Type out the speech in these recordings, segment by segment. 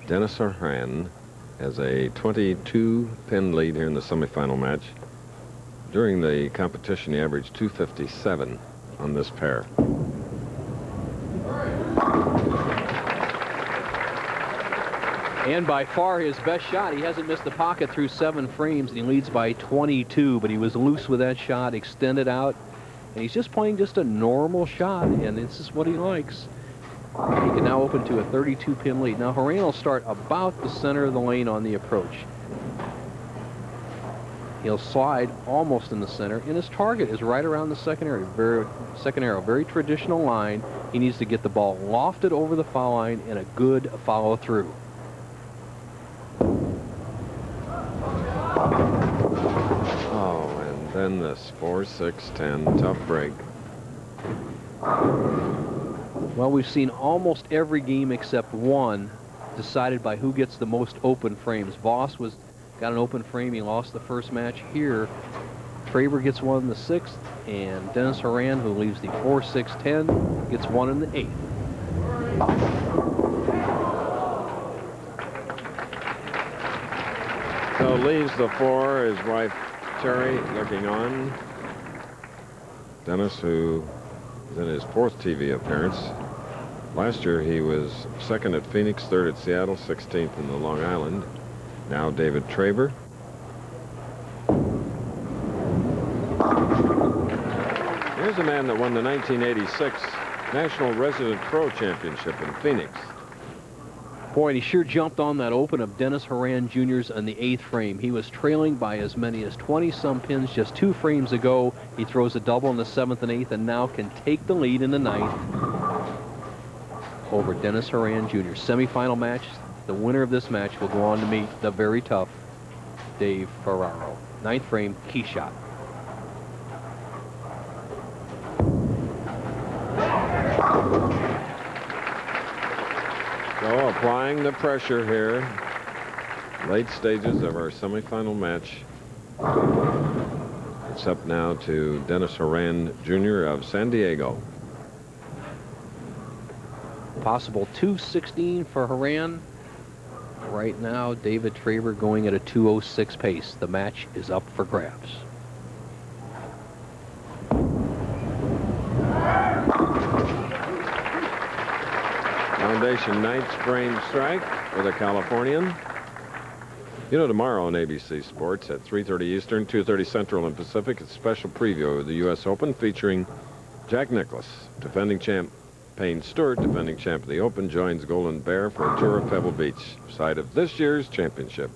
Dennis Horan has a 22-pin lead here in the semifinal match. During the competition, he averaged 257 on this pair. And by far his best shot. He hasn't missed the pocket through 7 frames, and he leads by 22, but he was loose with that shot, extended out, and he's just playing just a normal shot, and this is what he likes. He can now open to a 32-pin lead. Now Horan will start about the center of the lane on the approach. He'll slide almost in the center, and his target is right around the second arrow. Very traditional line. He needs to get the ball lofted over the foul line and a good follow through. Oh, and then this 4-6-10 tough break. Well, we've seen almost every game except one decided by who gets the most open frames. Voss got an open frame. He lost the first match here. Traber gets one in the 6th, and Dennis Horan, who leaves the 4-6-10, gets one in the 8th. So leaves the 4, his wife Terry looking on. Dennis, who is in his 4th TV appearance. Last year he was 2nd at Phoenix, 3rd at Seattle, 16th in the Long Island. Now David Traber. Here's a man that won the 1986 National Resident Pro Championship in Phoenix. Boy, and he sure jumped on that open of Dennis Horan Jr.'s on the 8th frame. He was trailing by as many as 20-some pins just 2 frames ago. He throws a double in the 7th and 8th and now can take the lead in the 9th over Dennis Horan Jr. Semifinal match. The winner of this match will go on to meet the very tough Dave Ferraro. 9th frame, key shot. So applying the pressure here. Late stages of our semifinal match. It's up now to Dennis Horan Jr. of San Diego. Possible 2:16 for Horan. Right now, David Traver going at a 2:06 pace. The match is up for grabs. Foundation 9th frame strike for the Californian. You know, tomorrow on ABC Sports at 3:30 Eastern, 2:30 Central and Pacific, it's a special preview of the U.S. Open featuring Jack Nicklaus, defending champ. Payne Stewart, defending champ of the Open, joins Golden Bear for a tour of Pebble Beach, site of this year's championship.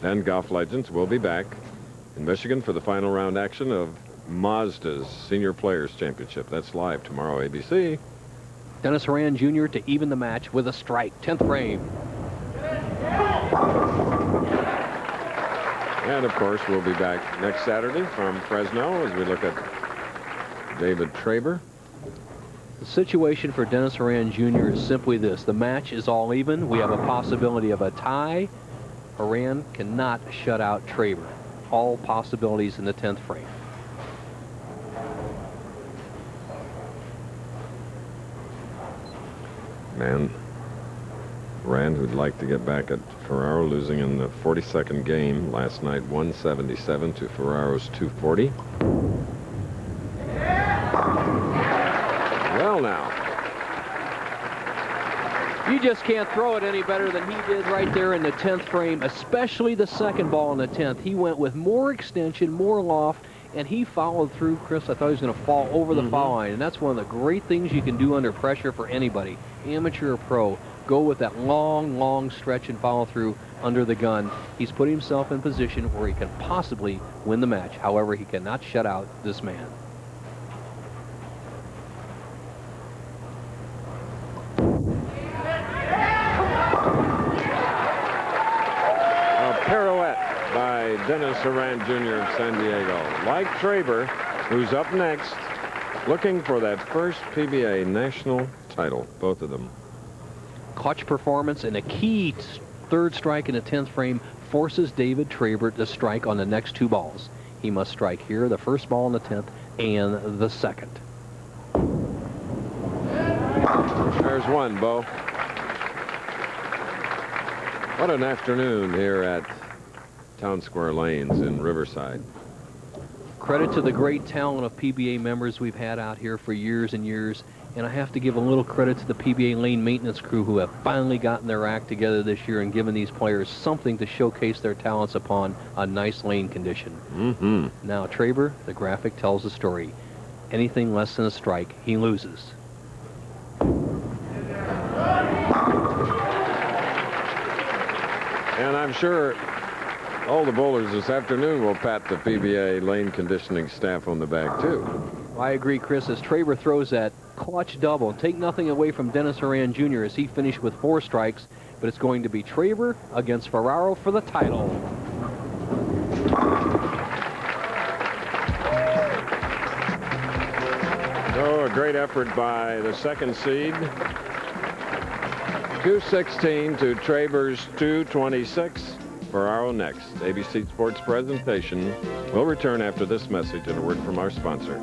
And golf legends will be back in Michigan for the final round action of Mazda's Senior Players Championship. That's live tomorrow, ABC. Dennis Horan Jr. to even the match with a strike. 10th frame. And, of course, we'll be back next Saturday from Fresno as we look at David Traber. The situation for Dennis Horan Jr. is simply this. The match is all even. We have a possibility of a tie. Horan cannot shut out Traber. All possibilities in the 10th frame. Man, Rand, who'd like to get back at Ferraro, losing in the 42nd game last night, 177 to Ferraro's 240. Well, now. You just can't throw it any better than he did right there in the 10th frame, especially the second ball in the 10th. He went with more extension, more loft, and he followed through. Chris, I thought he was going to fall over the foul line, and that's one of the great things you can do under pressure for anybody, amateur or pro. Go with that long, long stretch and follow through under the gun. He's put himself in position where he can possibly win the match. However, he cannot shut out this man. Pirouette by Dennis Horan Jr. of San Diego. Like Traber, who's up next, looking for that first PBA national title, both of them. Clutch performance and a key third strike in the 10th frame forces David Traber to strike on the next 2 balls. He must strike here, the first ball in the 10th and the second. There's one, Bo. What an afternoon here at Town Square Lanes in Riverside. Credit to the great talent of PBA members we've had out here for years and years. And I have to give a little credit to the PBA lane maintenance crew who have finally gotten their act together this year and given these players something to showcase their talents upon a nice lane condition. Now, Traber, the graphic tells the story. Anything less than a strike, he loses. And I'm sure all the bowlers this afternoon will pat the PBA lane conditioning staff on the back, too. I agree, Chris, as Traver throws that clutch double. Take nothing away from Dennis Horan Jr. as he finished with 4 strikes, but it's going to be Traver against Ferraro for the title. Oh, a great effort by the second seed. 216 to Traver's 226. Ferraro next. ABC Sports presentation will return after this message and a word from our sponsor.